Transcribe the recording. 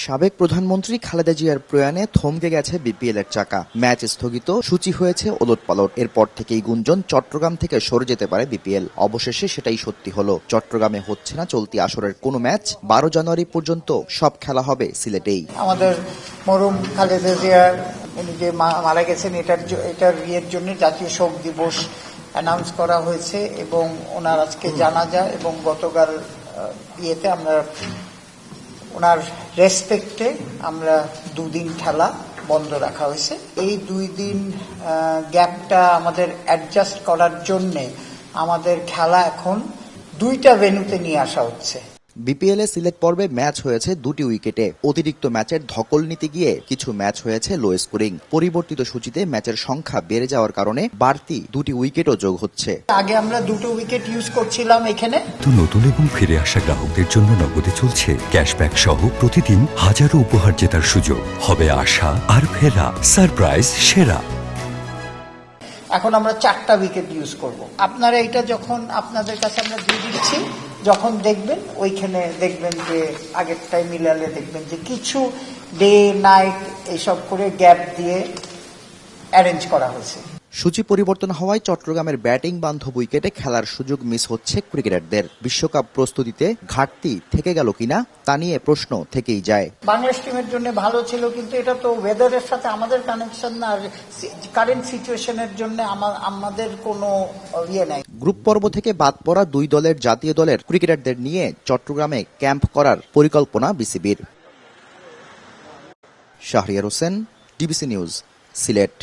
সাবেক প্রধানমন্ত্রী খালেদা জিয়ার প্রয়াণে থমকে গেছে বিপিএল এর চাকা। ম্যাচ স্থগিত, সূচি হয়েছে ওলটপালট। এরপর থেকেই গুঞ্জন চট্টগ্রাম থেকে সরে যেতে পারে বিপিএল। অবশেষে সেটাই সত্যি হলো। চট্টগ্রামে হচ্ছে না চলতি আসরের কোনো ম্যাচ। 12 জানুয়ারি পর্যন্ত সব খেলা হবে সিলেটেই। আমাদের মরহুম খালেদা জিয়ার উনি যে মারা গেছেন এটার ইয়ের জন্য জাতীয় শোক দিবস অ্যানাউন্স করা হয়েছে এবং ওনার আজকে জানাজা এবং গতকাল ইয়েতে আমরা ওনার রেসপেক্টে আমরা 2 দিন খেলা বন্ধ রাখা হয়েছে। এই 2 দিন গ্যাপটা আমাদের অ্যাডজাস্ট করার জন্যে আমাদের খেলা এখন 2টা ভেন্যুতে নিয়ে আসা হচ্ছে। বিপিএল এ সিলেট পর্বে ম্যাচ হয়েছে 2টি উইকেটে। অতিরিক্ত ম্যাচের ধকল নিতে গিয়ে কিছু ম্যাচ হয়েছে লো স্কোরিং। পরিবর্তিত সূচিতে ম্যাচের সংখ্যা বেড়ে যাওয়ার কারণে বাড়তি 2টি উইকেটও যোগ হচ্ছে। আগে আমরা 2টো উইকেট ইউজ করছিলাম এখানে। নতুন এবং ফিরে আসা গ্রাহকদের জন্য নগদে চলছে ক্যাশব্যাক সহ প্রতিদিন হাজারো উপহার জেতার সুযোগ। হবে আশা আর ফেরা, সারপ্রাইজ সেরা। এখন আমরা 4টা উইকেট ইউজ করব। আপনারা এটা যখন আপনাদের কাছে আমরা দিয়ে দিচ্ছি, যখন দেখবেন ওইখানে দেখবেন যে আগেরটাই মিলালে দেখবেন যে কিছু ডে নাইট এইসব করে গ্যাপ দিয়ে অ্যারেঞ্জ করা হয়েছে। সূচি পরিবর্তন হওয়ায় চট্টগ্রামের ব্যাটিং বান্ধব উইকেটে খেলার সুযোগ মিস হচ্ছে ক্রিকেটারদের। বিশ্বকাপ প্রস্তুতিতে ঘাটতি থেকে গেল কিনা তা নিয়ে প্রশ্ন থেকেই যায়। বাংলাদেশ টিমের জন্য ভালো ছিল, কিন্তু এটা তো ওয়েদারের সাথে আমাদের কানেকশন না, আর কারেন্ট সিচুয়েশনের জন্য আমাদের কোনো ইয়ে নাই। গ্রুপ পর্ব থেকে বাদ পড়া 2 দলের জাতীয় দলের ক্রিকেটারদের নিয়ে চট্টগ্রামে ক্যাম্প করার পরিকল্পনা বিসিবির। Shahriar Hossain, DBC news, Sylhet.